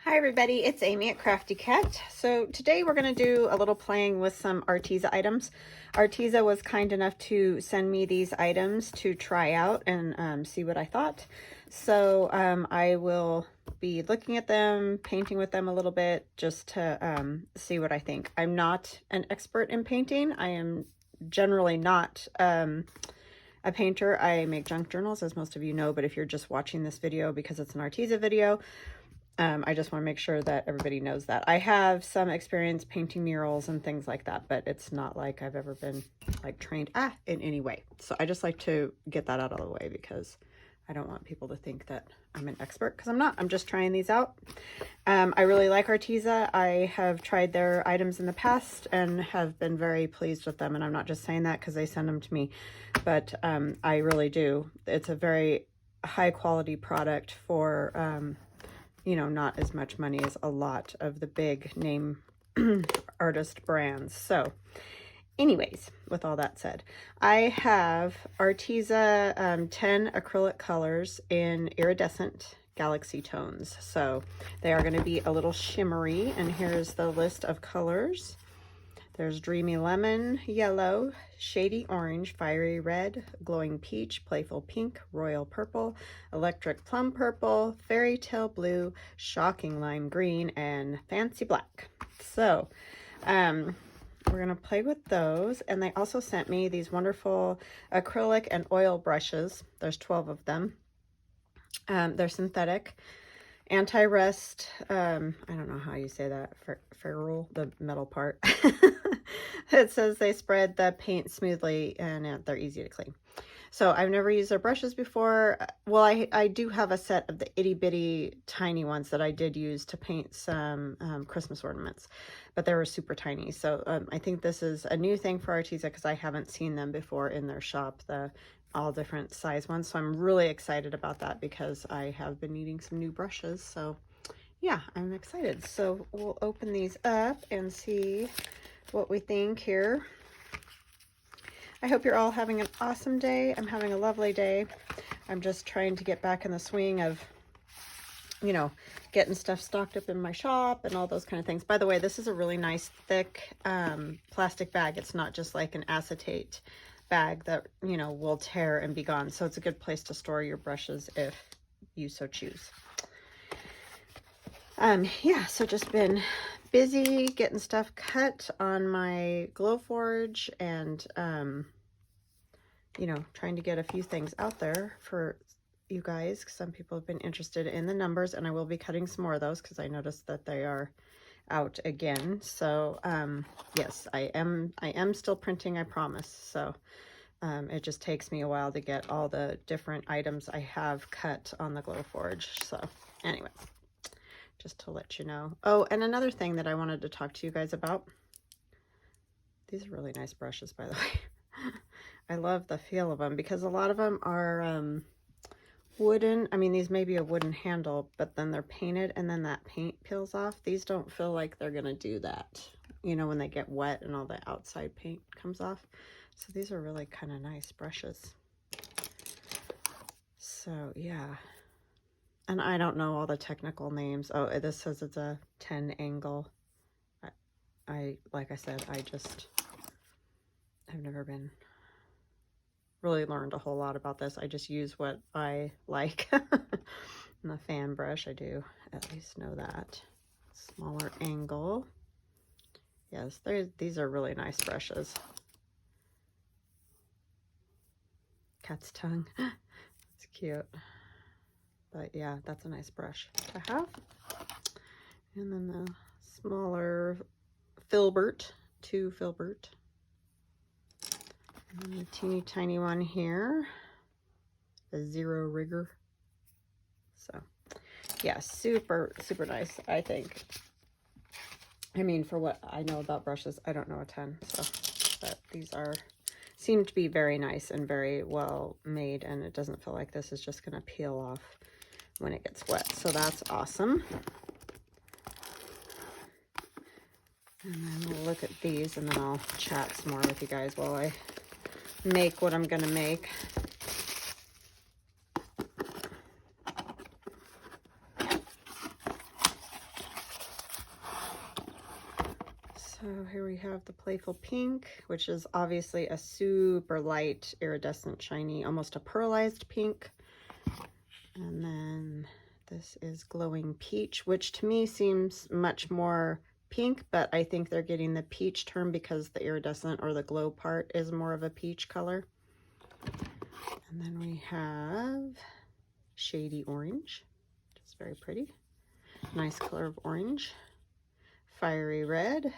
Hi everybody, it's Amy at Crafty Cat. So today we're going to do a little playing with some ARTEZA items. ARTEZA was kind enough to send me these items to try out and see what I thought. So I will be looking at them, painting with them a little bit just to see what I think. I'm not an expert in painting. I am generally not a painter. I make junk journals, as most of you know, but if you're just watching this video because it's an ARTEZA video, I just want to make sure that everybody knows that. I have some experience painting murals and things like that, but it's not like I've ever been like trained in any way. So I just like to get that out of the way because I don't want people to think that I'm an expert, because I'm not. I'm just trying these out. I really like ARTEZA. I have tried their items in the past and have been very pleased with them. And I'm not just saying that because they send them to me, but I really do. It's a very high quality product for you know, not as much money as a lot of the big name artist brands. So anyways, with all that said, I have ARTEZA 10 acrylic colors in Iridescent Galaxy tones. So they are going to be a little shimmery, and here's the list of colors. There's Dreamy Lemon, Yellow, Shady Orange, Fiery Red, Glowing Peach, Playful Pink, Royal Purple, Electric Plum Purple, Fairy Tale Blue, Shocking Lime Green, and Fancy Black. So, we're going to play with those. And they also sent me these wonderful acrylic and oil brushes. There's 12 of them. They're synthetic. Anti-rust, I don't know how you say that, ferrule, the metal part. It says they spread the paint smoothly and they're easy to clean. So I've never used their brushes before. Well, I do have a set of the itty bitty tiny ones that I did use to paint some Christmas ornaments, but they were super tiny. So I think this is a new thing for ARTEZA because I haven't seen them before in their shop, the all different size ones. So I'm really excited about that because I have been needing some new brushes. So yeah, I'm excited. So we'll open these up and see what we think here. I hope you're all having an awesome day. I'm having a lovely day. I'm just trying to get back in the swing of, you know, getting stuff stocked up in my shop and all those kind of things. By the way, this is a really nice thick plastic bag. It's not just like an acetate bag that, you know, will tear and be gone. So it's a good place to store your brushes if you so choose. Yeah, so just been busy getting stuff cut on my Glowforge and you know, trying to get a few things out there for you guys. Some people have been interested in the numbers, and I will be cutting some more of those because I noticed that they are out again. So yes, I am still printing, I promise. So it just takes me a while to get all the different items I have cut on the Glowforge. So anyway, just to let you know. Oh, and another thing that I wanted to talk to you guys about. These are really nice brushes, by the way. I love the feel of them because a lot of them are wooden. I mean, these may be a wooden handle, but then they're painted and then that paint peels off. These don't feel like they're going to do that, you know, when they get wet and all the outside paint comes off. So these are really kind of nice brushes. So yeah. And I don't know all the technical names. Oh, this says it's a 10 angle. Like I said, I've never been really learned a whole lot about this. I just use what I like. And the fan brush, I do at least know that. Smaller angle. Yes, these are really nice brushes. Cat's tongue. It's cute. But yeah, that's a nice brush to have. And then the smaller filbert, 2 filbert. And then the teeny tiny one here, the 0 rigger. So yeah, super nice, I think. I mean, for what I know about brushes, I don't know a ton. So, but these seem to be very nice and very well made, and it doesn't feel like this is just going to peel off when it gets wet. So that's awesome. And then we'll look at these, and then I'll chat some more with you guys while I make what I'm going to make. So here we have the Playful Pink, which is obviously a super light, iridescent, shiny, almost a pearlized pink. And then this is Glowing Peach, which to me seems much more pink, but I think they're getting the peach term because the iridescent or the glow part is more of a peach color. And then we have Shady Orange, which is very pretty. Nice color of orange. Fiery Red.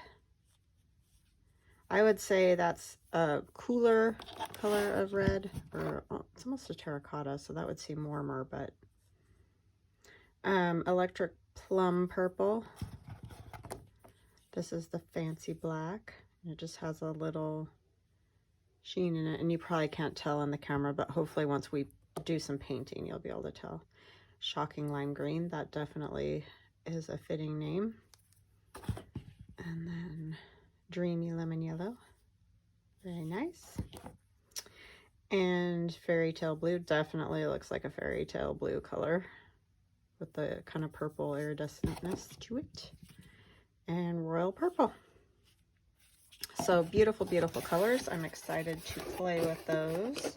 I would say that's a cooler color of red, or it's almost a terracotta, so that would seem warmer, but Electric Plum Purple. This is the Fancy Black. It just has a little sheen in it, and you probably can't tell in the camera, but hopefully once we do some painting, you'll be able to tell. Shocking Lime Green, that definitely is a fitting name. And then Dreamy Lemon Yellow, very nice. And Fairy Tale Blue, definitely looks like a fairy tale blue color with the kind of purple iridescentness to it. And Royal Purple. So beautiful, beautiful colors. I'm excited to play with those.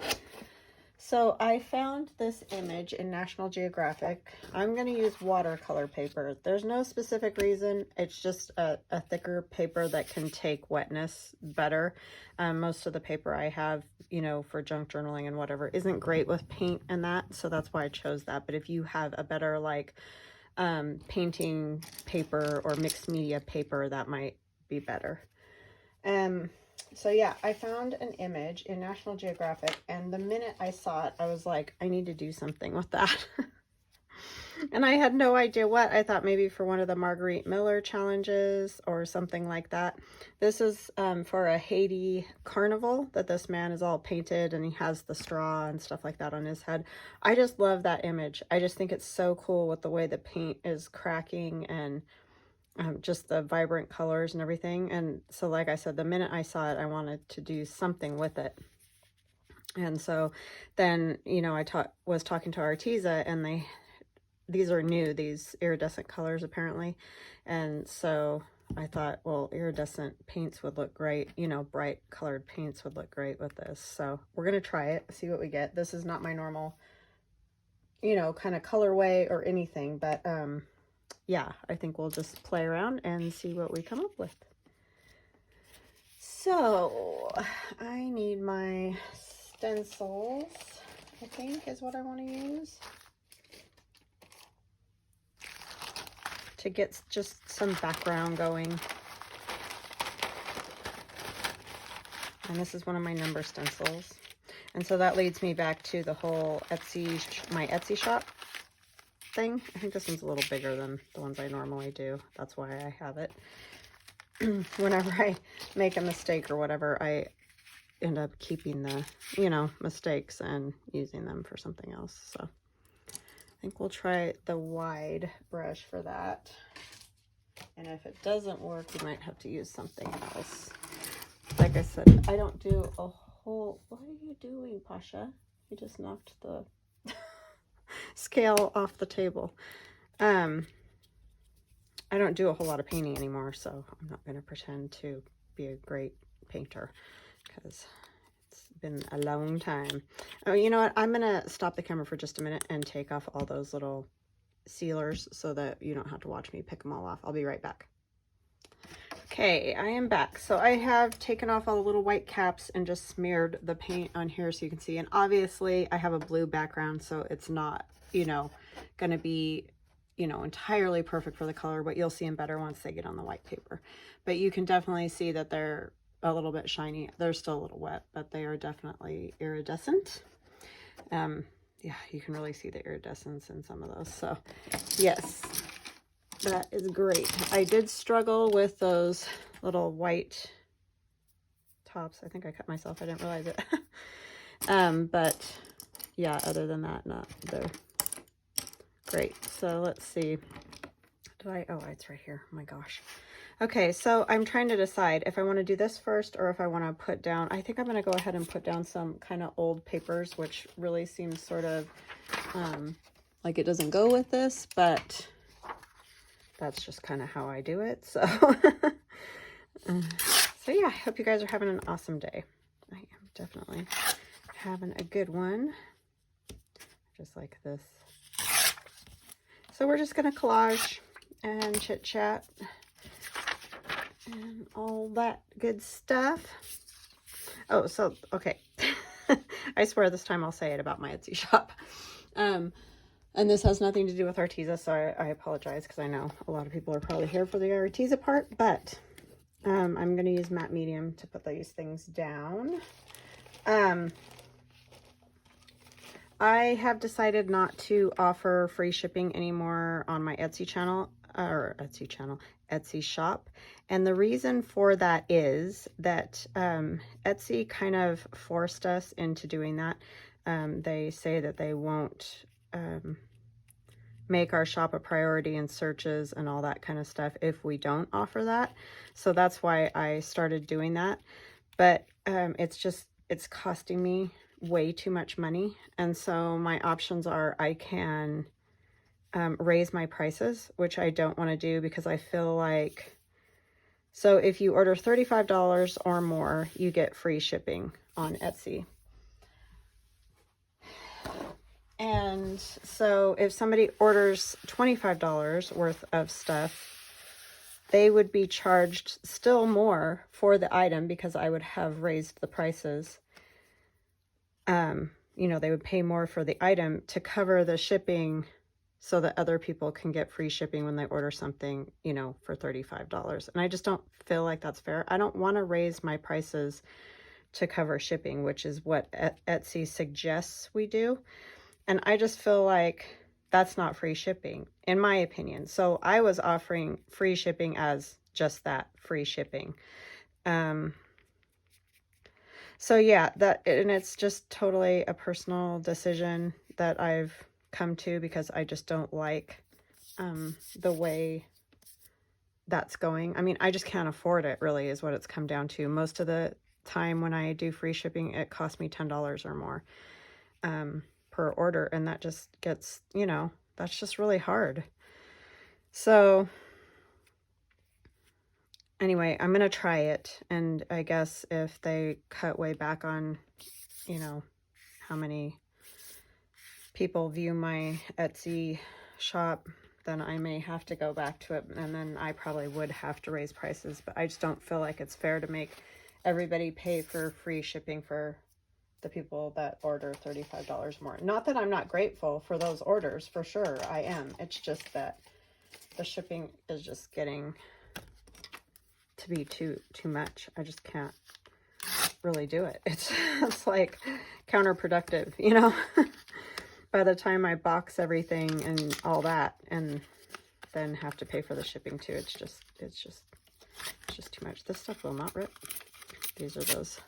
So I found this image in National Geographic. I'm going to use watercolor paper. There's no specific reason. It's just a thicker paper that can take wetness better. Most of the paper I have, you know, for junk journaling and whatever, isn't great with paint and that. So that's why I chose that. But if you have a better like painting paper or mixed media paper, that might be better. So yeah, I found an image in National Geographic, and the minute I saw it, I was like, I need to do something with that. And I had no idea what. I thought maybe for one of the Marguerite Miller challenges or something like that. This is for a Haiti carnival that this man is all painted, and he has the straw and stuff like that on his head. I just love that image. I just think it's so cool with the way the paint is cracking and just the vibrant colors and everything. And so like I said, the minute I saw it, I wanted to do something with it. And so then, you know, I was talking to ARTEZA, and these are new, these iridescent colors apparently. And so I thought, well, iridescent paints would look great, you know, bright colored paints would look great with this. So we're going to try it, see what we get. This is not my normal, you know, kind of colorway or anything, but yeah, I think we'll just play around and see what we come up with. So I need my stencils, I think is what I want to use, to get just some background going. And this is one of my number stencils. And so that leads me back to the whole my Etsy shop thing. I think this one's a little bigger than the ones I normally do. That's why I have it. Whenever I make a mistake or whatever, I end up keeping the, you know, mistakes and using them for something else. So I think we'll try the wide brush for that. And if it doesn't work, we might have to use something else. Like I said, I don't do a whole... What are you doing, Pasha? You just knocked the scale off the table. I don't do a whole lot of painting anymore, so I'm not going to pretend to be a great painter because it's been a long time. Oh, you know what? I'm going to stop the camera for just a minute and take off all those little sealers so that you don't have to watch me pick them all off. I'll be right back. Okay, I am back. So I have taken off all the little white caps and just smeared the paint on here so you can see. And obviously I have a blue background, so it's not, you know, going to be, you know, entirely perfect for the color, but you'll see them better once they get on the white paper. But you can definitely see that they're a little bit shiny. They're still a little wet, but they are definitely iridescent. Yeah, you can really see the iridescence in some of those. So yes, that is great. I did struggle with those little white tops. I think I cut myself. I didn't realize it. But yeah, other than that, they're great. So let's see. Oh, it's right here. Oh my gosh. Okay, so I'm trying to decide if I want to do this first or if I want to put down, I think I'm going to go ahead and put down some kind of old papers, which really seems sort of like it doesn't go with this, but that's just kind of how I do it. So So yeah, I hope you guys are having an awesome day. I am definitely having a good one. Just like this. So we're just going to collage and chit chat and all that good stuff. Oh, so, okay. I swear this time I'll say it about my Etsy shop. And this has nothing to do with ARTEZA, so I apologize, because I know a lot of people are probably here for the ARTEZA part, but I'm going to use matte medium to put these things down. I have decided not to offer free shipping anymore on my Etsy channel, or Etsy shop. And the reason for that is that Etsy kind of forced us into doing that. They say that they won't make our shop a priority in searches and all that kind of stuff if we don't offer that. So that's why I started doing that. But it's costing me way too much money. And so my options are I can raise my prices, which I don't want to do, because I feel like, so if you order $35 or more, you get free shipping on Etsy. And so if somebody orders $25 worth of stuff, they would be charged still more for the item, because I would have raised the prices. You know, they would pay more for the item to cover the shipping, so that other people can get free shipping when they order something, you know, for $35. And I just don't feel like that's fair. I don't want to raise my prices to cover shipping, which is what Etsy suggests we do. And I just feel like that's not free shipping, in my opinion. So I was offering free shipping as just that, free shipping. So yeah, and it's just totally a personal decision that I've come to, because I just don't like the way that's going. I mean, I just can't afford it, really, is what it's come down to. Most of the time when I do free shipping, it costs me $10 or more per order, and that just gets, you know, that's just really hard. So anyway, I'm gonna try it, and I guess if they cut way back on, you know, how many people view my Etsy shop, then I may have to go back to it, and then I probably would have to raise prices. But I just don't feel like it's fair to make everybody pay for free shipping for the people that order $35 more. Not that I'm not grateful for those orders, for sure I am. It's just that the shipping is just getting to be too much. I just can't really do it. It's like counterproductive, you know. By the time I box everything and all that, and then have to pay for the shipping too, it's just too much. This stuff will not rip. These are those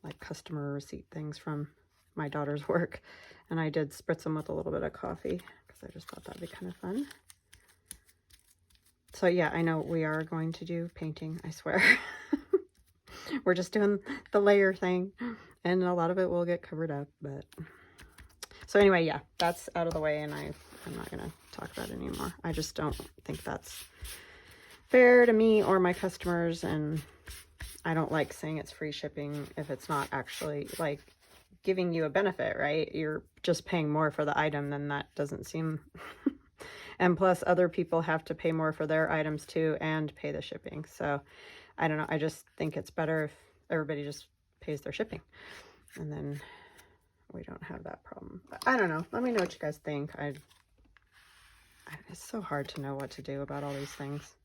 like customer receipt things from my daughter's work, and I did spritz them with a little bit of coffee because I just thought that'd be kind of fun. So yeah, I know we are going to do painting, I swear. We're just doing the layer thing, and a lot of it will get covered up, but so anyway, yeah, that's out of the way, and I'm not gonna talk about it anymore. I just don't think that's fair to me or my customers, and I don't like saying it's free shipping if it's not actually like giving you a benefit, right? You're just paying more for the item, then that doesn't seem and plus other people have to pay more for their items too and pay the shipping. So I don't know, I just think it's better if everybody just pays their shipping, and then we don't have that problem. But I don't know, let me know what you guys think. It's so hard to know what to do about all these things.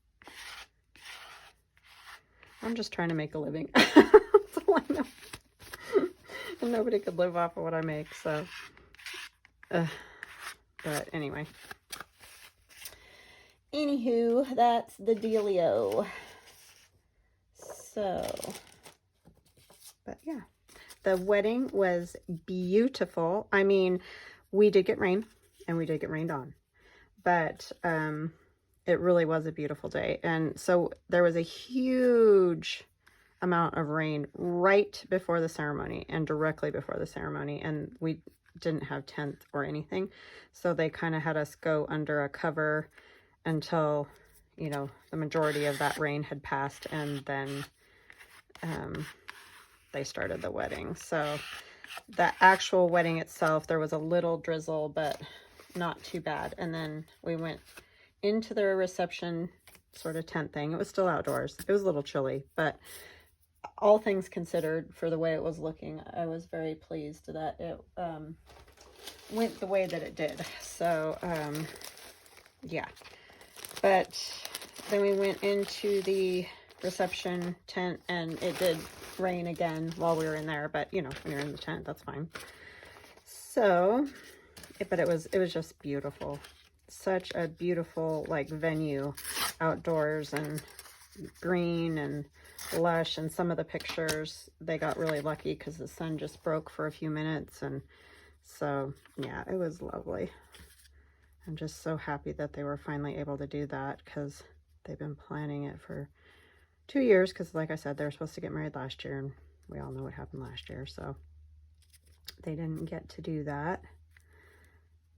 I'm just trying to make a living. That's all I know. And nobody could live off of what I make, so. But anyway. Anywho, that's the dealio. So, but yeah. The wedding was beautiful. I mean, we did get rain, and we did get rained on. But, it really was a beautiful day. And so there was a huge amount of rain right before the ceremony and directly before the ceremony, and we didn't have tent or anything, so they kind of had us go under a cover until, you know, the majority of that rain had passed, and then they started the wedding. So the actual wedding itself, there was a little drizzle, but not too bad. And then we went into the reception sort of tent thing. It was still outdoors. It was a little chilly, but all things considered, for the way it was looking, I was very pleased that it went the way that it did. So yeah, but then we went into the reception tent, and it did rain again while we were in there, but you know, when you're in the tent, that's fine. So but it was just beautiful. Such a beautiful, like, venue outdoors, and green and lush. And some of the pictures, they got really lucky because the sun just broke for a few minutes, and so yeah, it was lovely. I'm just so happy that they were finally able to do that, because they've been planning it for 2 years, because like I said, they were supposed to get married last year, and we all know what happened last year, so they didn't get to do that.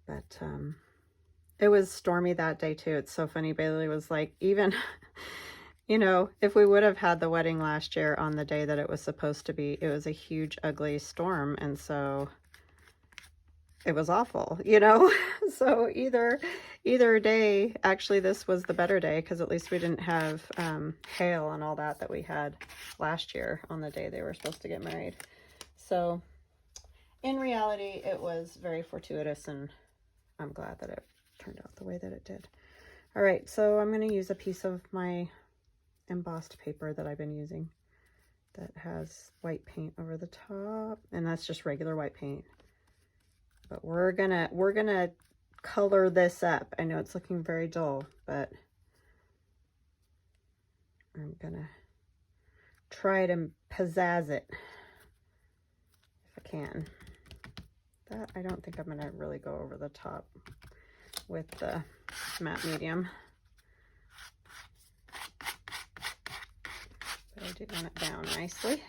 But it was stormy that day too. It's so funny. Bailey was like, even you know, if we would have had the wedding last year on the day that it was supposed to be, it was a huge ugly storm, and so it was awful, you know. So either day, actually this was the better day, because at least we didn't have hail and all that we had last year on the day they were supposed to get married. So in reality, it was very fortuitous, and I'm glad that it turned out the way that it did. All right, so I'm going to use a piece of my embossed paper that I've been using that has white paint over the top, and that's just regular white paint. But we're gonna color this up. I know it's looking very dull, but I'm gonna try to pizzazz it if I can. That, I don't think I'm gonna really go over the top with the matte medium, but I do want it down nicely.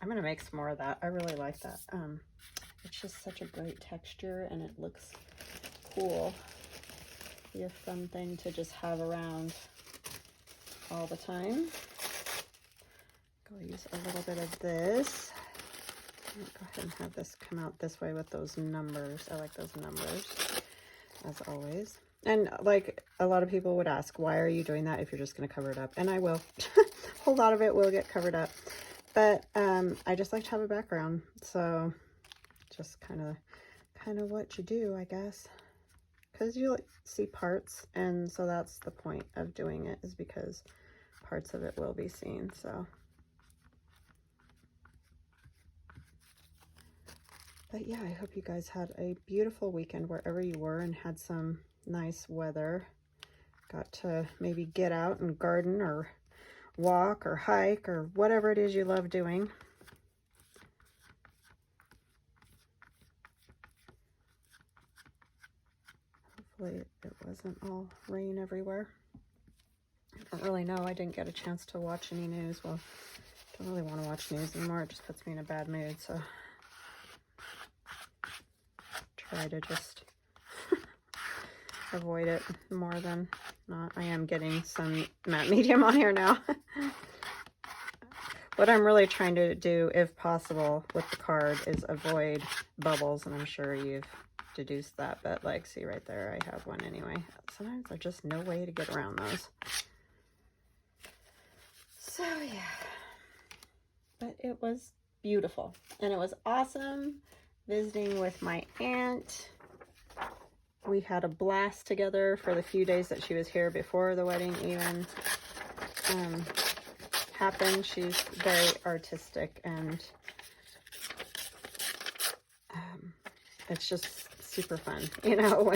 I'm gonna make some more of that. I really like that. It's just such a great texture, and it looks cool. Be a fun thing to just have around all the time. Go use a little bit of this. Go ahead and have this come out this way with those numbers. I like those numbers, as always. And like a lot of people would ask, why are you doing that if you're just going to cover it up? And I will. A whole lot of it will get covered up. But I just like to have a background. So just kind of what you do, I guess. Because you see parts, and so that's the point of doing it, is because parts of it will be seen. So, but yeah, I hope you guys had a beautiful weekend wherever you were, and had some nice weather. Got to maybe get out and garden, or walk, or hike, or whatever it is you love doing. Hopefully it wasn't all rain everywhere. I don't really know. I didn't get a chance to watch any news. Well, I don't really want to watch news anymore. It just puts me in a bad mood. So try to just avoid it more than not. I am getting some matte medium on here now. What I'm really trying to do, if possible, with the card is avoid bubbles, and I'm sure you've deduced that, but like, see right there, I have one anyway. Sometimes there's just no way to get around those. So yeah, but it was beautiful, and it was awesome visiting with my aunt. We had a blast together for the few days that she was here before the wedding even happened. She's very artistic, and it's just super fun, you know,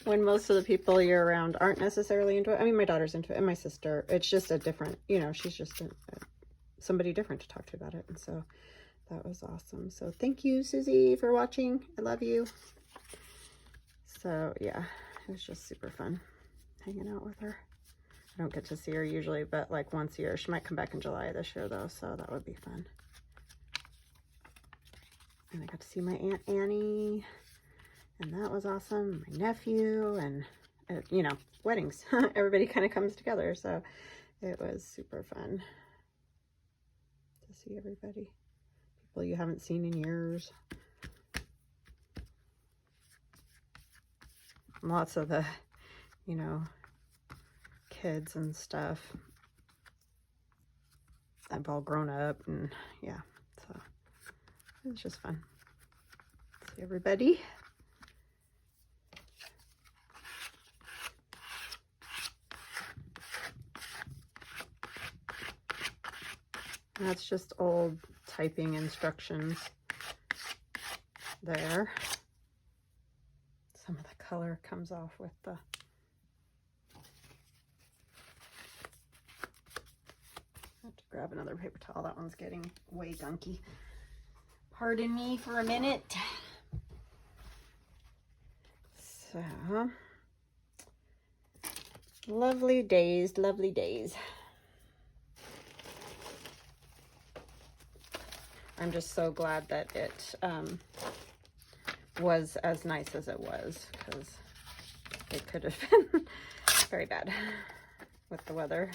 when most of the people you're around aren't necessarily into it. I mean, my daughter's into it, and my sister. It's just a different, you know, she's just somebody different to talk to about it, and so that was awesome. So thank you, Susie, for watching. I love you. So yeah, it was just super fun hanging out with her. I don't get to see her usually, but like once a year. She might come back in July this year though, so that would be fun. And I got to see my Aunt Annie, and that was awesome. My nephew, and you know, weddings. Everybody kind of comes together, so it was super fun to see everybody. People you haven't seen in years. Lots of the, you know, kids and stuff. I've all grown up, and yeah, so it was just fun. See everybody. That's just old typing instructions there. Some of the color comes off with the... I have to grab another paper towel. That one's getting way gunky. Pardon me for a minute. So, lovely days, lovely days. I'm just so glad that it was as nice as it was, because it could have been very bad with the weather,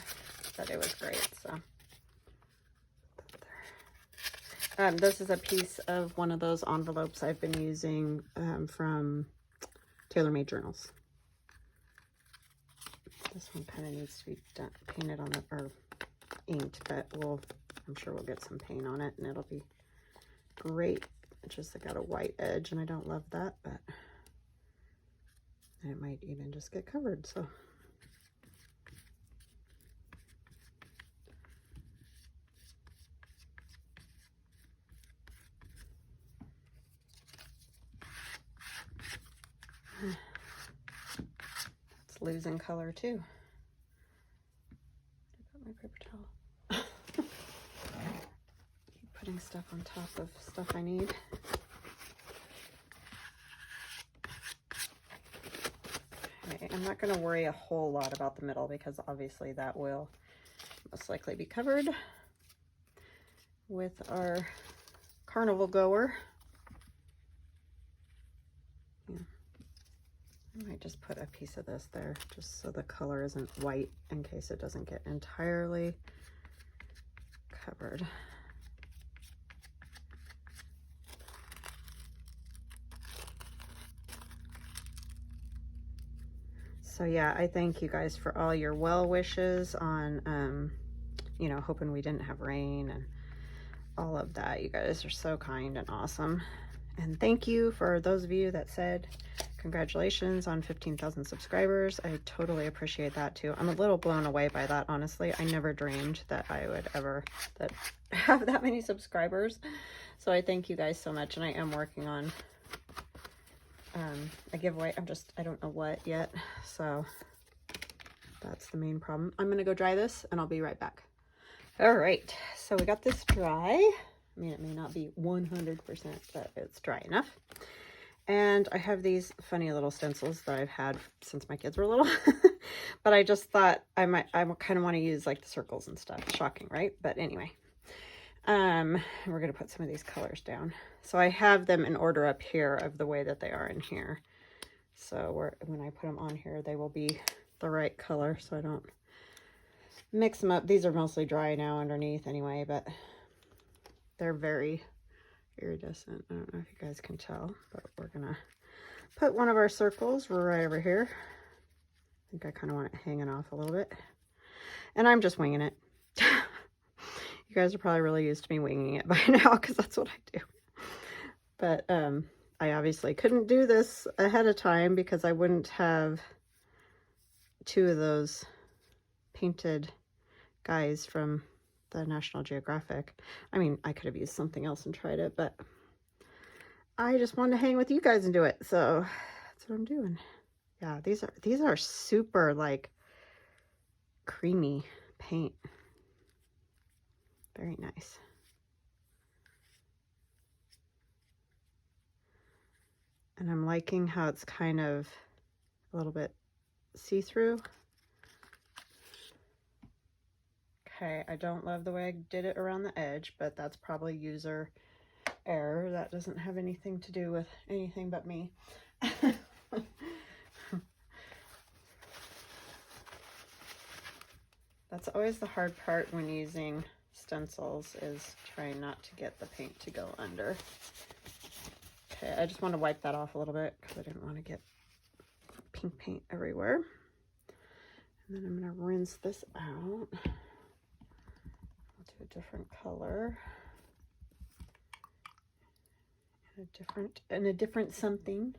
but it was great. So this is a piece of one of those envelopes I've been using from TaylorMade Journals. This one kind of needs to be done, painted on it, or inked, but I'm sure we'll get some paint on it and it'll be great. It's just got a white edge and I don't love that, but it might even just get covered, so. It's losing color too. I got my paper towel. Keep putting stuff on top of stuff I need. Okay, I'm not going to worry a whole lot about the middle because obviously that will most likely be covered with our carnival goer. Yeah. I might just put a piece of this there just so the color isn't white in case it doesn't get entirely covered. So yeah, I thank you guys for all your well wishes on, you know, hoping we didn't have rain and all of that. You guys are so kind and awesome. And thank you for those of you that said congratulations on 15,000 subscribers. I totally appreciate that too. I'm a little blown away by that, honestly. I never dreamed that I would ever have that many subscribers. So I thank you guys so much, and I am working on a giveaway. I don't know what yet, so that's the main problem. I'm gonna go dry this and I'll be right back. All right, so we got this dry. I mean, it may not be 100%, but it's dry enough. And I have these funny little stencils that I've had since my kids were little. But I just thought I kind of want to use like the circles and stuff. Shocking, right? But anyway, we're going to put some of these colors down. So I have them in order up here of the way that they are in here. So when I put them on here, they will be the right color so I don't mix them up. These are mostly dry now underneath anyway, but they're very iridescent. I don't know if you guys can tell, but we're gonna put one of our circles right over here. I think I kind of want it hanging off a little bit, and I'm just winging it. You guys are probably really used to me winging it by now because that's what I do. But I obviously couldn't do this ahead of time because I wouldn't have two of those painted guys from the National Geographic. I mean, I could have used something else and tried it, but I just wanted to hang with you guys and do it, so that's what I'm doing. Yeah, these are super like creamy paint. Very nice. And I'm liking how it's kind of a little bit see-through. Okay, I don't love the way I did it around the edge, but that's probably user error. That doesn't have anything to do with anything but me. That's always the hard part when using stencils, is trying not to get the paint to go under. Okay, I just want to wipe that off a little bit because I didn't want to get pink paint everywhere. And then I'm going to rinse this out. I'll do a different color. And a different something.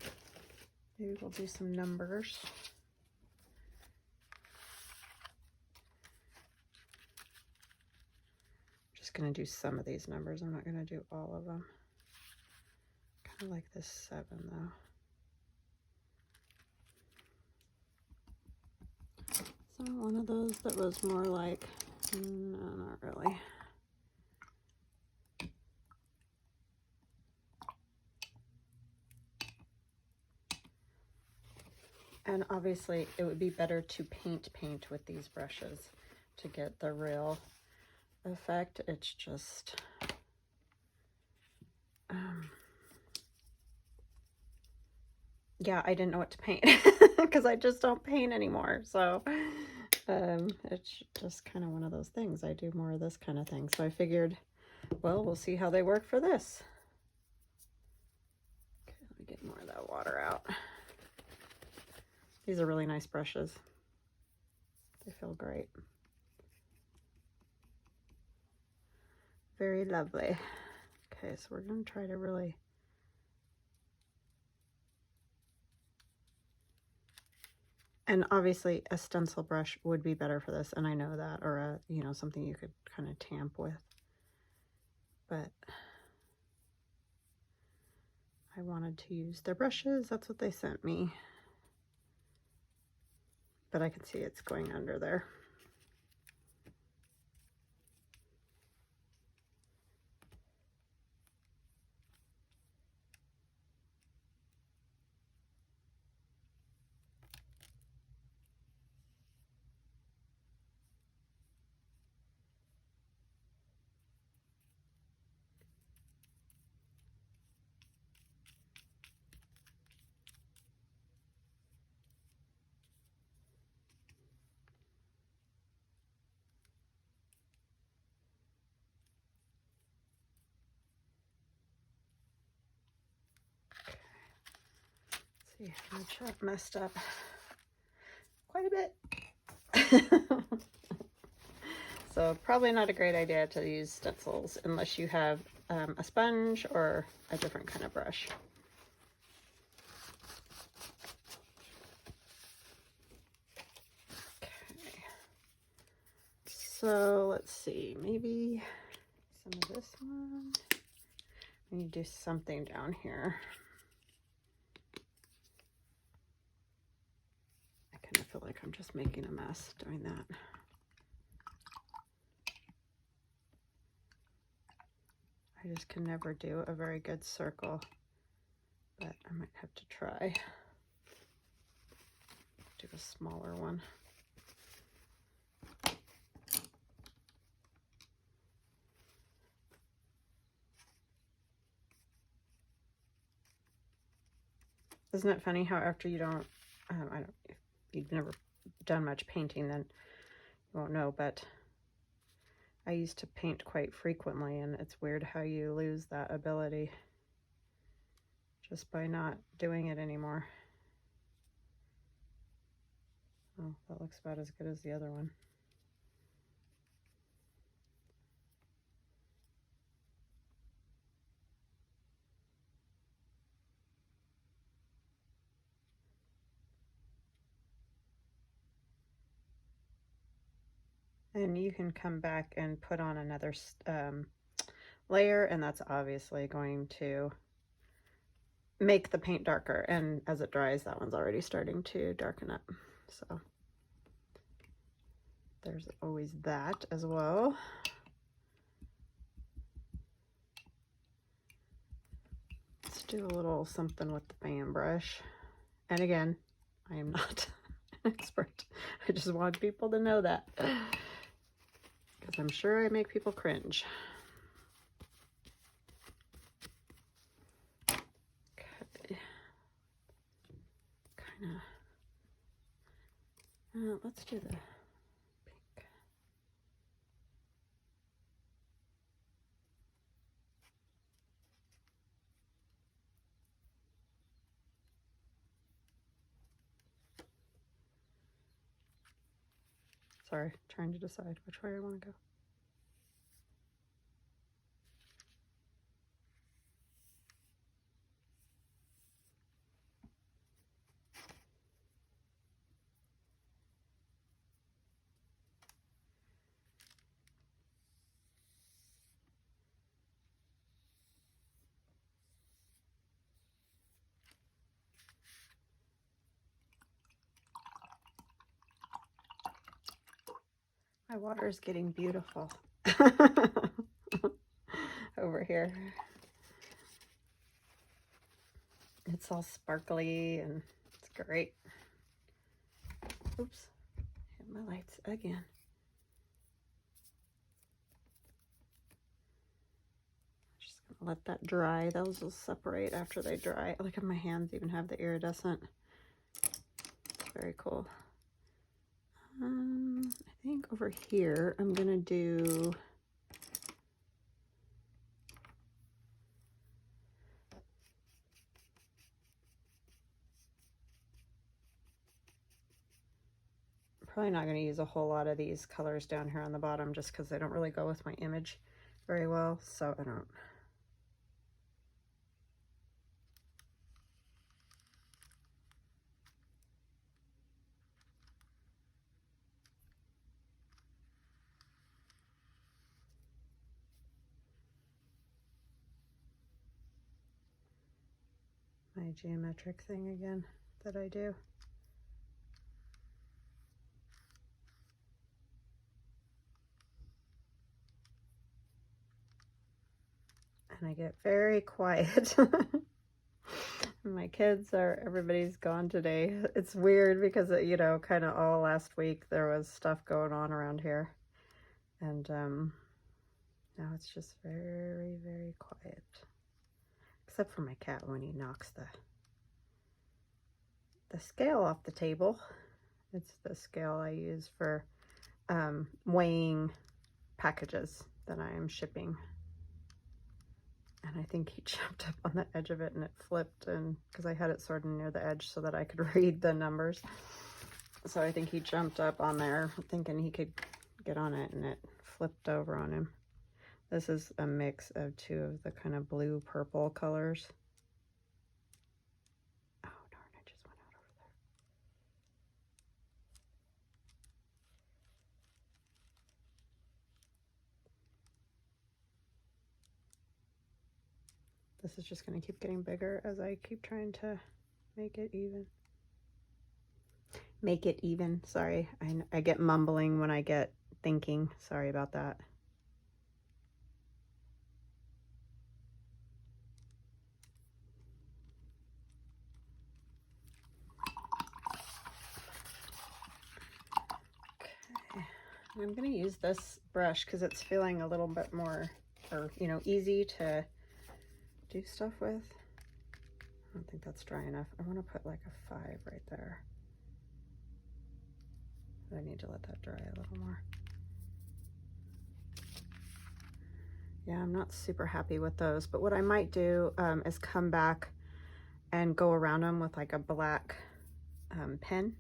Maybe we'll do some numbers. Just going to do some of these numbers. I'm not going to do all of them. Kind of like this 7 though. So one of those that was more like, no, not really. And obviously it would be better to paint with these brushes to get the real effect. It's just yeah, I didn't know what to paint because I just don't paint anymore. So it's just kind of one of those things. I do more of this kind of thing. So I figured, well, we'll see how they work for this. Okay, let me get more of that water out. These are really nice brushes. They feel great. Very lovely. Okay, so we're going to try to really and obviously a stencil brush would be better for this, and I know that, or a, you know, something you could kind of tamp with. But I wanted to use their brushes. That's what they sent me. But I can see it's going under there. See how much I've messed up. Quite a bit. So probably not a great idea to use stencils unless you have a sponge or a different kind of brush. Okay. So let's see, maybe some of this one. I need to do something down here. I kind of feel like I'm just making a mess doing that. I just can never do a very good circle, but I might have to try. Do a smaller one. Isn't it funny how after you don't, if you've never done much painting, then you won't know, but I used to paint quite frequently, and it's weird how you lose that ability just by not doing it anymore. Oh, that looks about as good as the other one. And you can come back and put on another layer, and that's obviously going to make the paint darker, and as it dries, that one's already starting to darken up. So there's always that as well. Let's do a little something with the fan brush. And again, I am not an expert. I just want people to know that, because I'm sure I make people cringe. Okay. Kind of. Let's do the pink. Sorry, trying to decide which way I want to go. My water is getting beautiful over here. It's all sparkly and it's great. Oops, hit my lights again. Just gonna let that dry. Those will separate after they dry. Look at my hands, even have the iridescent. It's very cool. I think over here I'm gonna do probably not going to use a whole lot of these colors down here on the bottom just because they don't really go with my image very well, so I don't. My geometric thing again that I do. And I get very quiet. My kids are, everybody's gone today. It's weird because, you know, kind of all last week there was stuff going on around here. And now it's just very, very quiet. Except for my cat when he knocks the scale off the table. It's the scale I use for weighing packages that I am shipping. And I think he jumped up on the edge of it and it flipped, and because I had it sort of near the edge so that I could read the numbers. So I think he jumped up on there thinking he could get on it, and it flipped over on him. This is a mix of two of the kind of blue purple colors. Oh darn, I just went out over there. This is just going to keep getting bigger as I keep trying to make it even. Make it even. Sorry, I get mumbling when I get thinking. Sorry about that. Okay, I'm going to use this brush because it's feeling a little bit more, or you know, easy to do stuff with. I don't think that's dry enough. I want to put like a 5 right there. I need to let that dry a little more. Yeah, I'm not super happy with those, but what I might do is come back and go around them with like a black pen,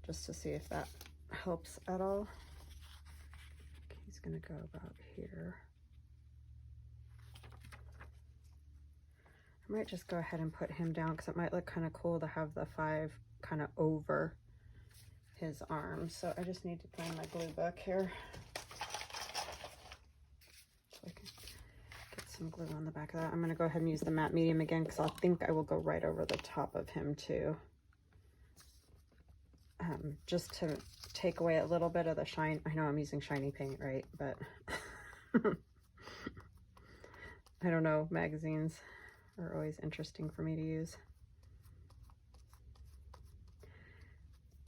just to see if that helps at all. Okay, he's gonna go about here. I might just go ahead and put him down because it might look kind of cool to have the 5 kind of over his arms. So I just need to find my glue book here so I can get some glue on the back of that. I'm going to go ahead and use the matte medium again because I think I will go right over the top of him too, just to take away a little bit of the shine. I know I'm using shiny paint, right? But I don't know, magazines are always interesting for me to use.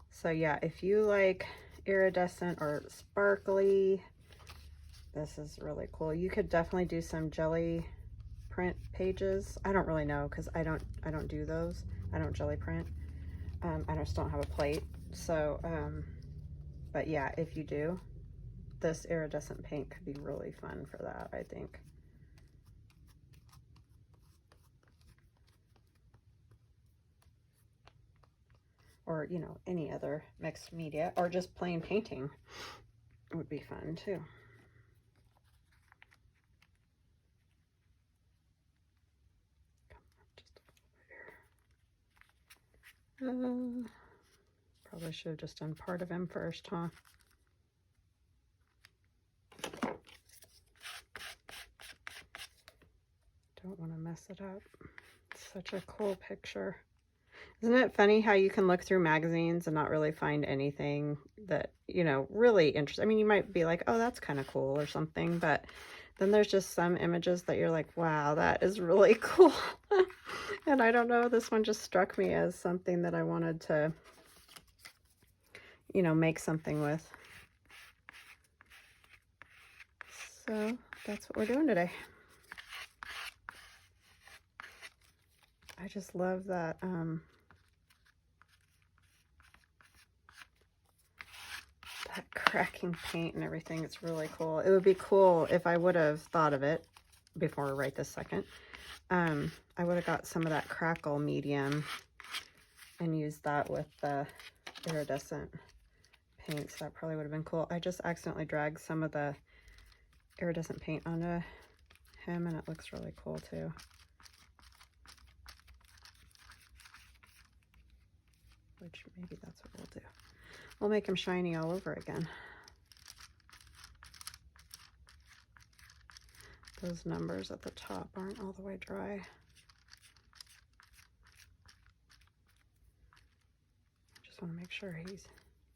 So yeah, if you like iridescent or sparkly, this is really cool. You could definitely do some jelly print pages. I don't really know because I don't do those. I don't jelly print. I just don't have a plate. So, but yeah, if you do, this iridescent paint could be really fun for that, I think. or, you know, any other mixed media, or just plain painting would be fun too. Probably should have just done part of him first, huh? Don't want to mess it up. It's such a cool picture. Isn't it funny how you can look through magazines and not really find anything that, you know, really interesting? I mean, you might be like, oh, that's kind of cool or something, but then there's just some images that you're like, wow, that is really cool. And I don't know, this one just struck me as something that I wanted to, you know, make something with. So that's what we're doing today. I just love that that cracking paint and everything. It's really cool. It would be cool if I would have thought of it before right this second. I would have got some of that crackle medium and used that with the iridescent paints. That probably would have been cool. I just accidentally dragged some of the iridescent paint onto him, and it looks really cool too. Which maybe that's what we'll do. We'll make him shiny all over again. Those numbers at the top aren't all the way dry. Just want to make sure he's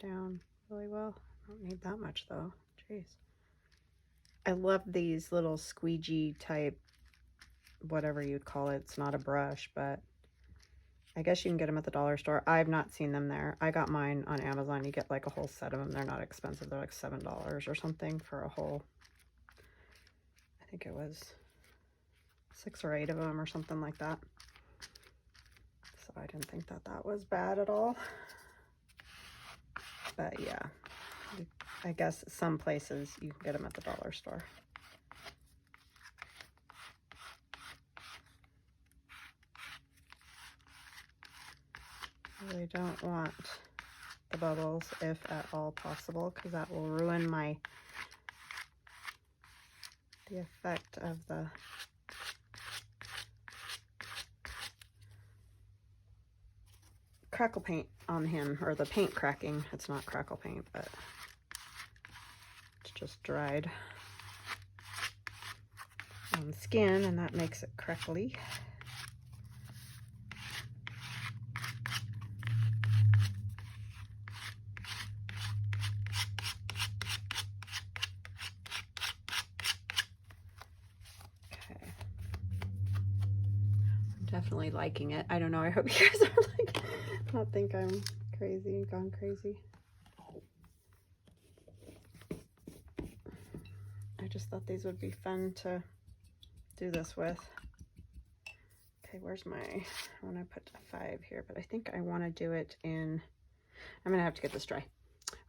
down really well. I don't need that much though. Jeez. I love these little squeegee type, whatever you'd call it. It's not a brush, but I guess you can get them at the dollar store. I've not seen them there. I got mine on Amazon. You get like a whole set of them. They're not expensive. They're like $7 or something for a whole, I think it was 6 or 8 of them or something like that. So I didn't think that that was bad at all. But yeah, I guess some places you can get them at the dollar store. I really don't want the bubbles if at all possible, because that will ruin the effect of the crackle paint on him, or the paint cracking. It's not crackle paint, but it's just dried on skin, and that makes it crackly. Definitely liking it. I don't know. I hope you guys are like, not think I'm crazy, gone crazy. I just thought these would be fun to do this with. Okay, where's my, I want to put a 5 here, but I think I want to do it in, I'm going to have to get this dry.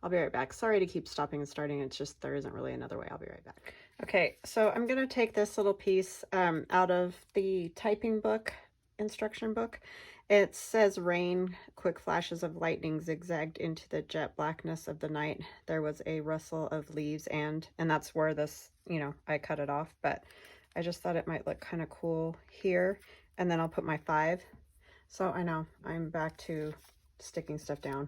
I'll be right back. Sorry to keep stopping and starting. It's just, there isn't really another way. I'll be right back. Okay, so I'm going to take this little piece out of the typing book, instruction book. It says rain, quick flashes of lightning zigzagged into the jet blackness of the night. There was a rustle of leaves and that's where this, you know, I cut it off, but I just thought it might look kind of cool here. And then I'll put my 5. So I know I'm back to sticking stuff down.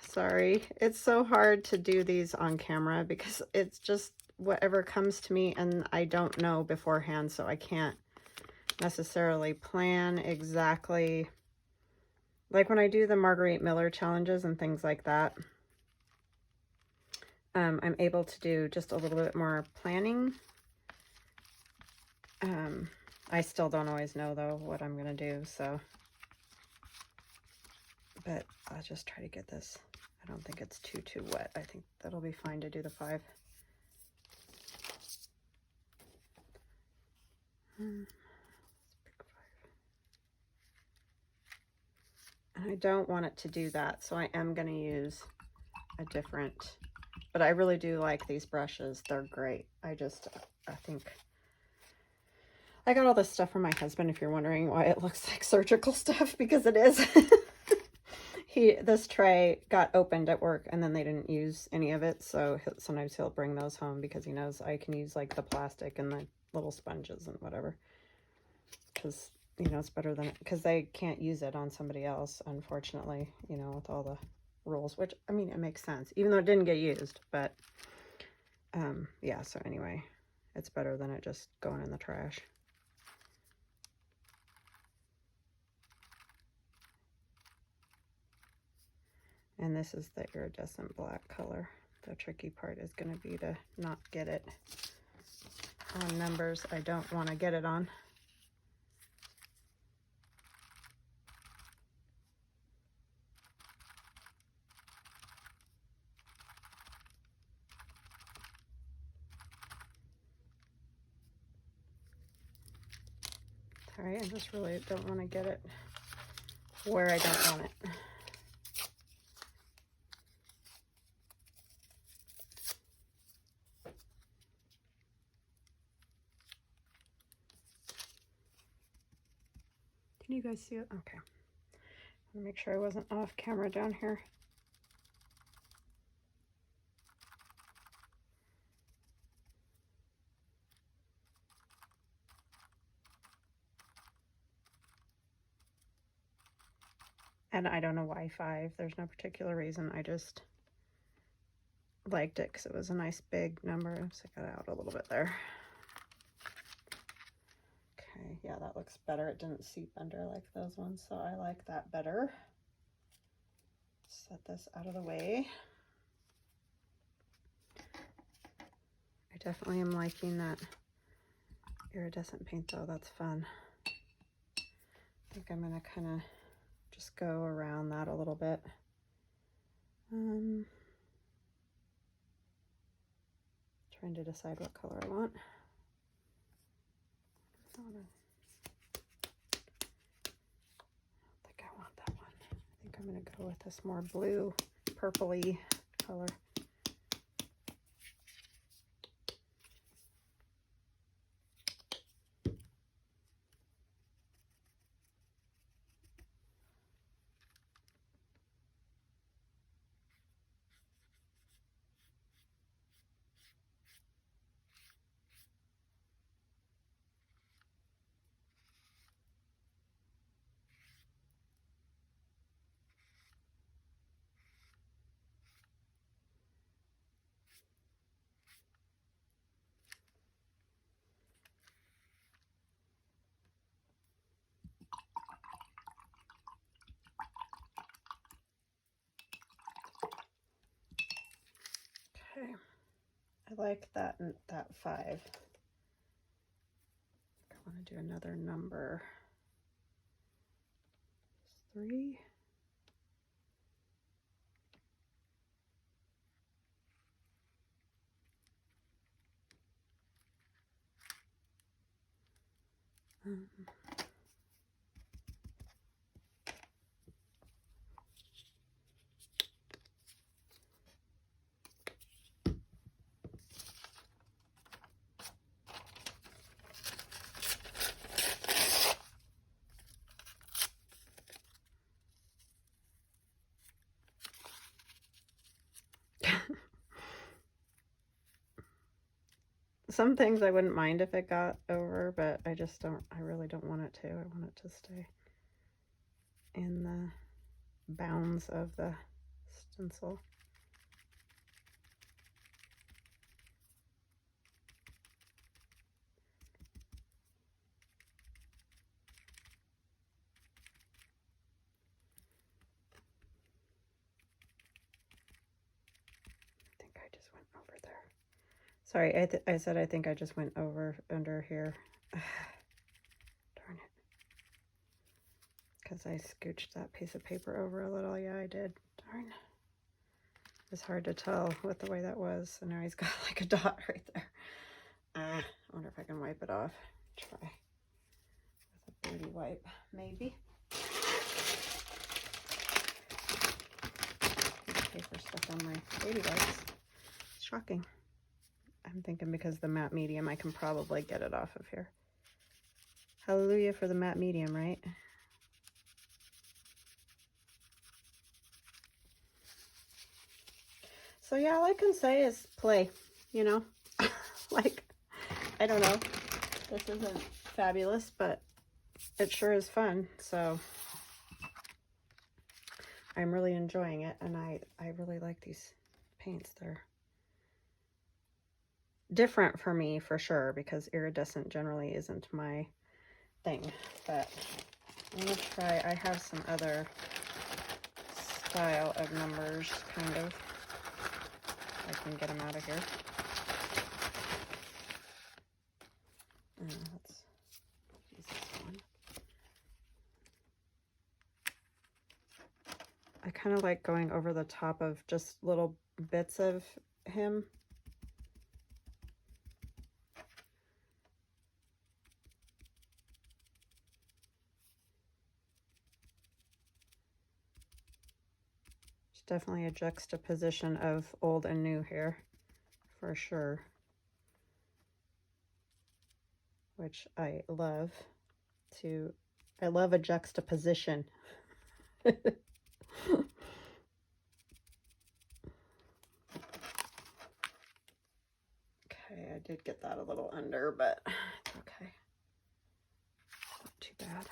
Sorry. It's so hard to do these on camera because it's just whatever comes to me and I don't know beforehand, so I can't necessarily plan exactly. Like when I do the Marguerite Miller challenges and things like that, I'm able to do just a little bit more planning. I still don't always know though what I'm gonna do, so, but I'll just try to get this. I don't think it's too wet. I think that'll be fine to do the 5. And I don't want it to do that, so I am going to use a different, but I really do like these brushes. They're great. I think I got all this stuff from my husband, if you're wondering why it looks like surgical stuff, because it is. This tray got opened at work and then they didn't use any of it, so sometimes he'll bring those home because he knows I can use like the plastic and the little sponges and whatever, because you know it's better than, because they can't use it on somebody else, unfortunately, you know, with all the rules, which I mean it makes sense even though it didn't get used, but yeah, so anyway, it's better than it just going in the trash. And this is the iridescent black color. The tricky part is going to be to not get it on numbers I don't want to get it on. Sorry, I just really don't want to get it where I don't want it. Can you guys see it? Okay. Let me make sure I wasn't off camera down here. And I don't know why 5. There's no particular reason. I just liked it because it was a nice big number. So I got out a little bit there. Okay, yeah, that looks better. It didn't seep under like those ones, so I like that better. Set this out of the way. I definitely am liking that iridescent paint though. That's fun. I think I'm gonna kind of just go around that a little bit. Trying to decide what color I want. I don't think I want that one. I think I'm gonna go with this more blue, purpley color. Okay, I like that 5. I want to do another number. 3. Some things I wouldn't mind if it got over, but I just don't, I really don't want it to. I want it to stay in the bounds of the stencil. I think I just went over there. Sorry, I said I think I just went over under here. Darn it. Because I scooched that piece of paper over a little. Yeah, I did. Darn. It's hard to tell with the way that was. So now he's got like a dot right there. I wonder if I can wipe it off. Try with a beauty wipe, maybe. Paper stuff on my baby wipes. Shocking. I'm thinking because the matte medium, I can probably get it off of here. Hallelujah for the matte medium, right? So yeah, all I can say is play, you know? Like, I don't know. This isn't fabulous, but it sure is fun. So I'm really enjoying it, and I really like these paints. They're different for me for sure, because iridescent generally isn't my thing. But I'm gonna try, I have some other style of numbers, kind of. I can get them out of here. Let's use this one. I kind of like going over the top of just little bits of him. It's definitely a juxtaposition of old and new here, for sure, which I love. I love a juxtaposition. Okay, I did get that a little under, but it's okay. Not too bad.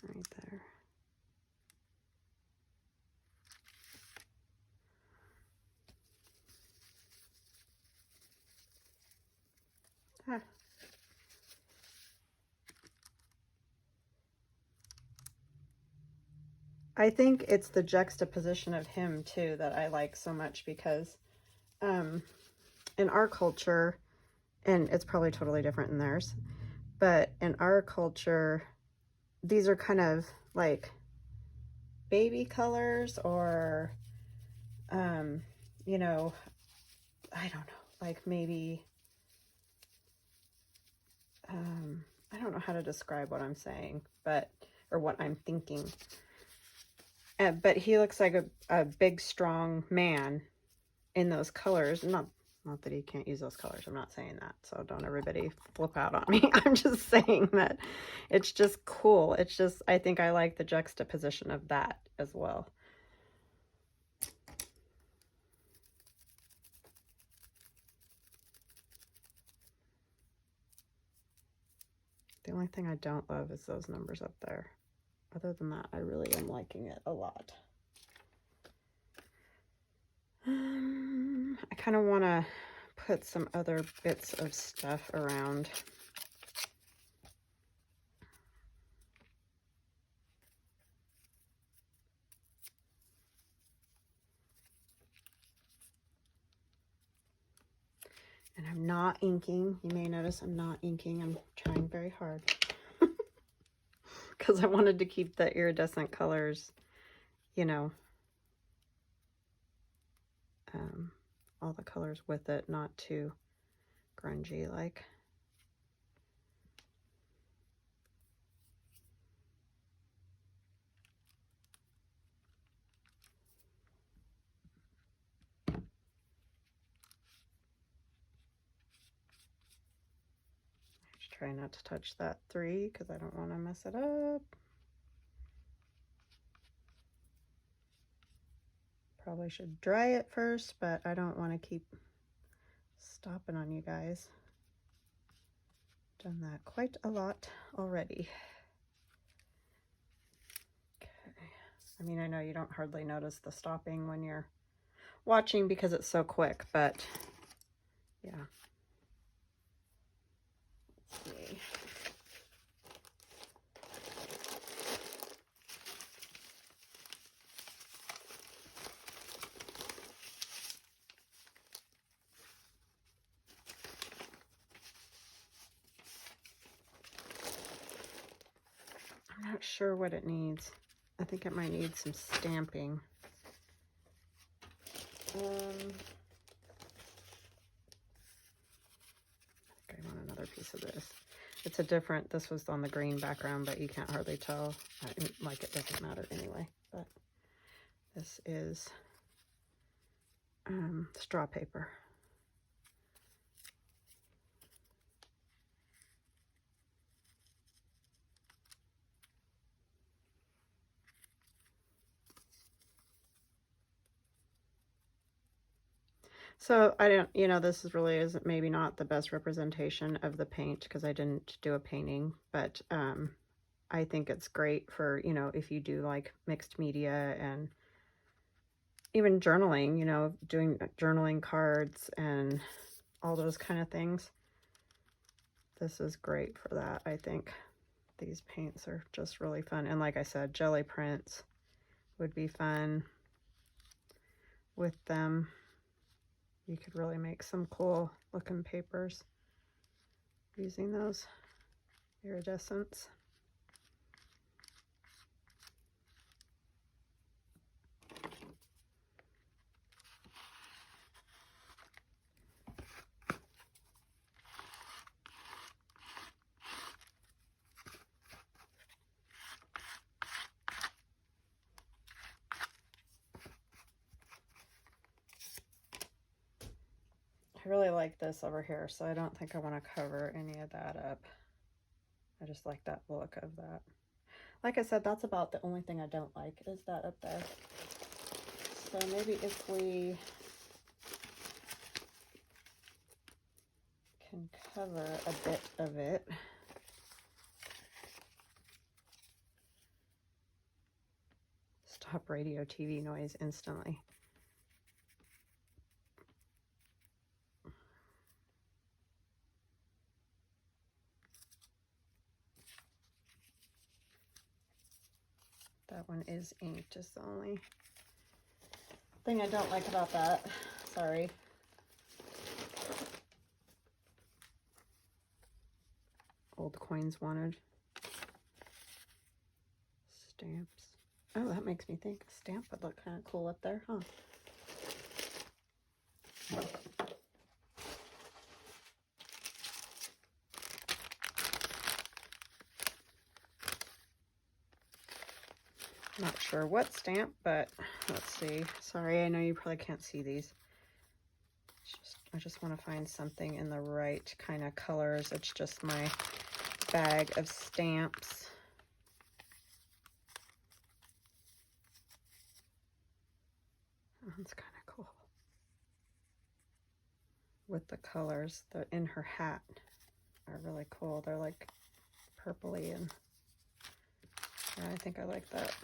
Right there. Ah. I think it's the juxtaposition of him too that I like so much, because in our culture, and it's probably totally different in theirs, but in our culture, these are kind of like baby colors, or you know, I don't know, like maybe I don't know how to describe what I'm saying, but or what I'm thinking. But he looks like a big, strong man in those colors. Not that he can't use those colors. I'm not saying that. So don't everybody flip out on me. I'm just saying that it's just cool. It's just, I think I like the juxtaposition of that as well. The only thing I don't love is those numbers up there. Other than that, I really am liking it a lot. I kind of want to put some other bits of stuff around. And I'm not inking. You may notice I'm not inking. I'm trying very hard. Because I wanted to keep the iridescent colors, you know, all the colors with it, not too grungy like. Just try not to touch that 3 because I don't want to mess it up. Probably should dry it first, but I don't want to keep stopping on you guys. Done that quite a lot already. Okay. I mean, I know you don't hardly notice the stopping when you're watching because it's so quick, but yeah. Let's see. I'm not sure what it needs. I think it might need some stamping. I think I want another piece of this. It's a different, this was on the green background, but you can't hardly tell. Like, it doesn't matter anyway. But this is straw paper. So I don't, you know, this is really is maybe not the best representation of the paint because I didn't do a painting, but I think it's great for, you know, if you do like mixed media and even journaling, you know, doing journaling cards and all those kind of things. This is great for that, I think. These paints are just really fun. And like I said, jelly prints would be fun with them. You could really make some cool looking papers using those iridescents. I really like this over here, so I don't think I want to cover any of that up. I just like that look of that. Like I said, that's about the only thing I don't like is that up there. So maybe if we can cover a bit of it. Stop radio TV noise instantly. That one is inked, is the only thing I don't like about that. Sorry. Old coins wanted. Stamps. Oh, that makes me think a stamp would look kind of cool up there, huh? Not sure what stamp, but let's see. Sorry, I know you probably can't see these. I just want to find something in the right kind of colors. It's just my bag of stamps. That one's kind of cool. With the colors, the in her hat are really cool. They're like purpley, and yeah, I think I like that.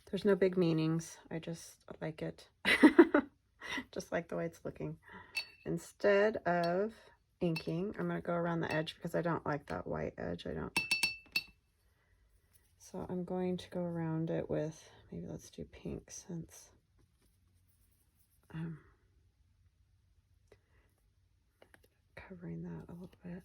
There's no big meanings. I just like it. Just like the way it's looking. Instead of inking, I'm going to go around the edge because I don't like that white edge. I don't. So I'm going to go around it with, maybe let's do pink since covering that a little bit.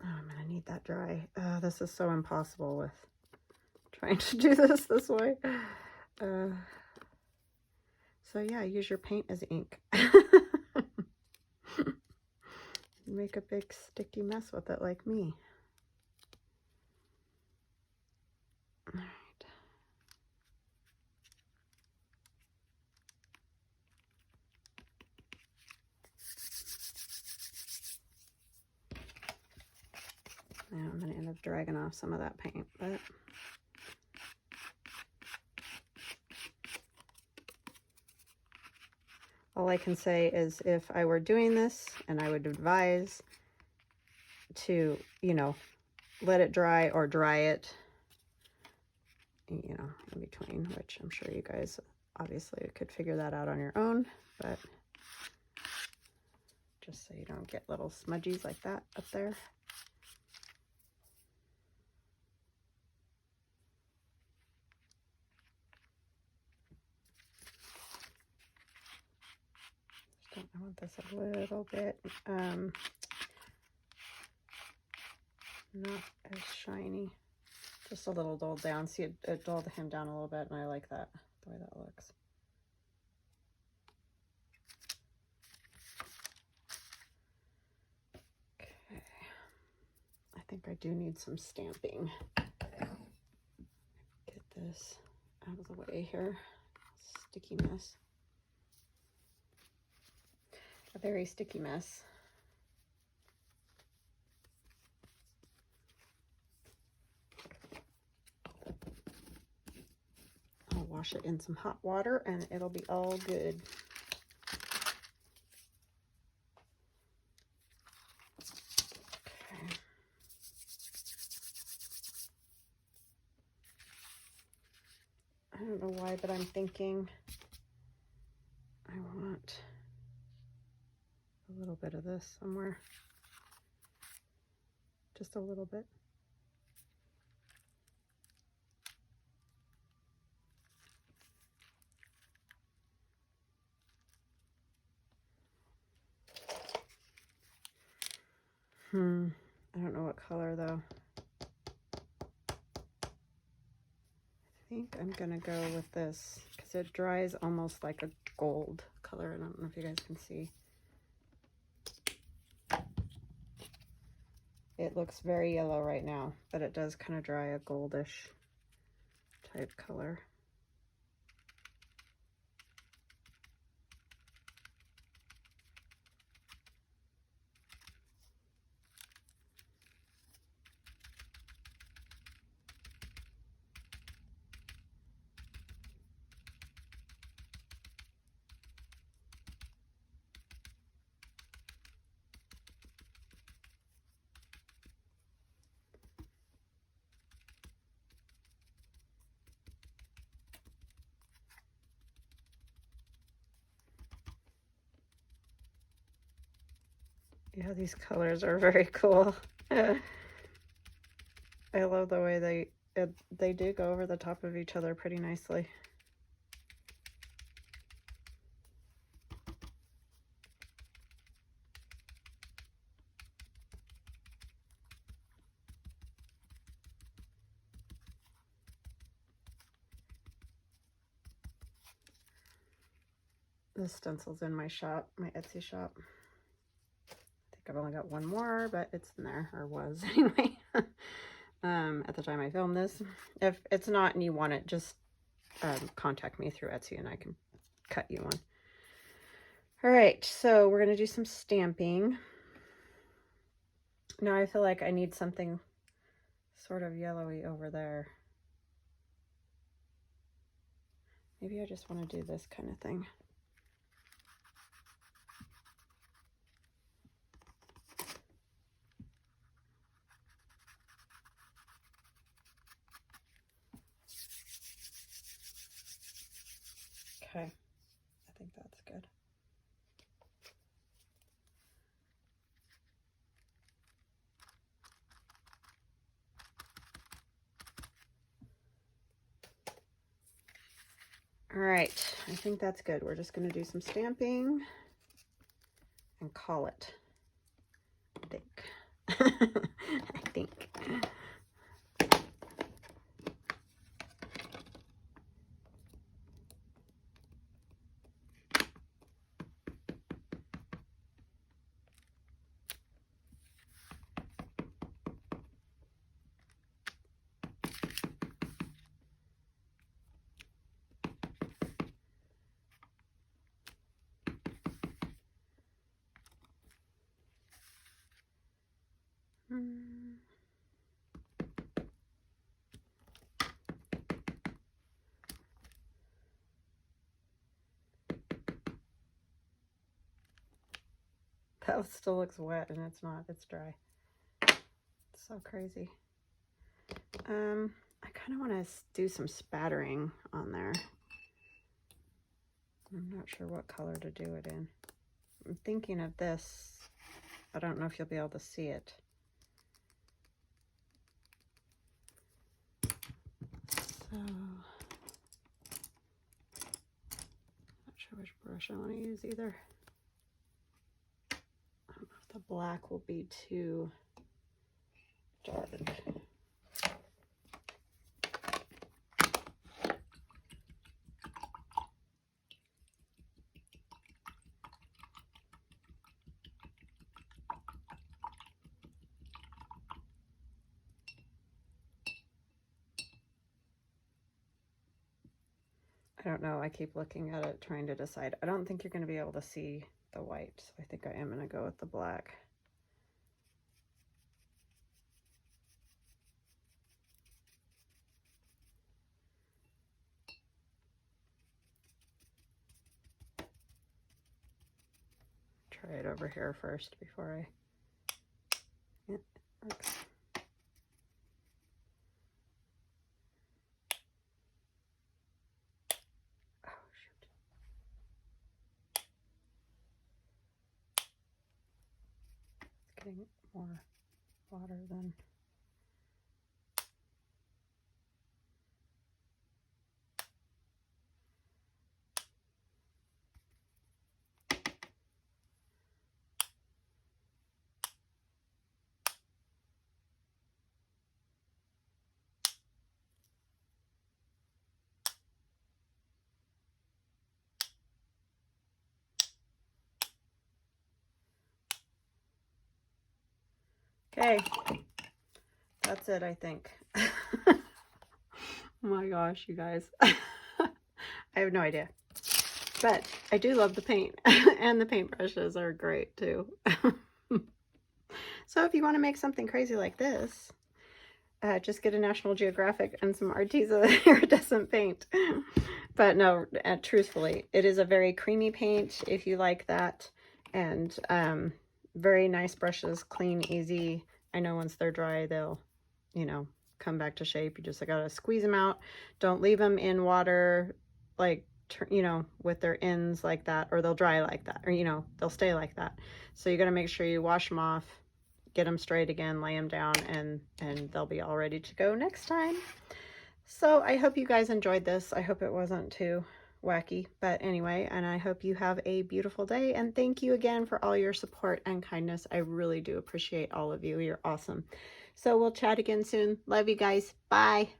Oh, I'm going to need that dry. This is so impossible with trying to do this way. So yeah, use your paint as ink. Make a big sticky mess with it like me. All right. Now I'm going to end up dragging off some of that paint, but all I can say is if I were doing this, and I would advise to, you know, let it dry or dry it, you know, in between, which I'm sure you guys obviously could figure that out on your own, but just so you don't get little smudgies like that up there. I want this a little bit not as shiny, just a little dulled down. See, it dulled him down a little bit, and I like that, the way that looks. Okay, I think I do need some stamping. Get this out of the way here. sticky mess. A very sticky mess. I'll wash it in some hot water and it'll be all good. Okay. I don't know why, but I'm thinking I want a little bit of this somewhere. Just a little bit. I don't know what color though. I think I'm gonna go with this because it dries almost like a gold color. I don't know if you guys can see. It looks very yellow right now, but it does kind of dry a goldish type color. Yeah, these colors are very cool. I love the way they do go over the top of each other pretty nicely. This stencil's in my shop, my Etsy shop. I think I've only got one more, but it's in there, or was anyway. At the time I filmed this. If it's not and you want it, just contact me through Etsy and I can cut you one. All right, so we're gonna do some stamping. Now I feel like I need something sort of yellowy over there. Maybe I just want to do this kind of thing. Okay, I think that's good. All right, I think that's good. We're just going to do some stamping and call it, I think. I think. That still looks wet and it's not, it's dry. It's so crazy. I kind of want to do some spattering on there. I'm not sure what color to do it in. I'm thinking of this. I don't know if you'll be able to see it. So, not sure which brush I want to use either. I don't know if the black will be too dark. I don't know. I keep looking at it, trying to decide. I don't think you're going to be able to see the white. So I think I am going to go with the black. Try it over here first before I... Yeah, it works. Oh, shoot. It's getting more water than... Okay, that's it, I think. Oh my gosh, you guys. I have no idea. But I do love the paint, and the paintbrushes are great too. So if you want to make something crazy like this, just get a National Geographic and some ARTEZA iridescent paint. But no, truthfully, it is a very creamy paint if you like that. And very nice brushes, clean, easy. I know once they're dry, they'll, you know, come back to shape. You just gotta squeeze them out. Don't leave them in water, like, you know, with their ends like that, or they'll dry like that, or, you know, they'll stay like that. So you gotta make sure you wash them off, get them straight again, lay them down, and they'll be all ready to go next time. So I hope you guys enjoyed this. I hope it wasn't too wacky, but anyway, and I hope you have a beautiful day, and thank you again for all your support and kindness. I really do appreciate all of you. You're awesome. So we'll chat again soon. Love you guys. Bye.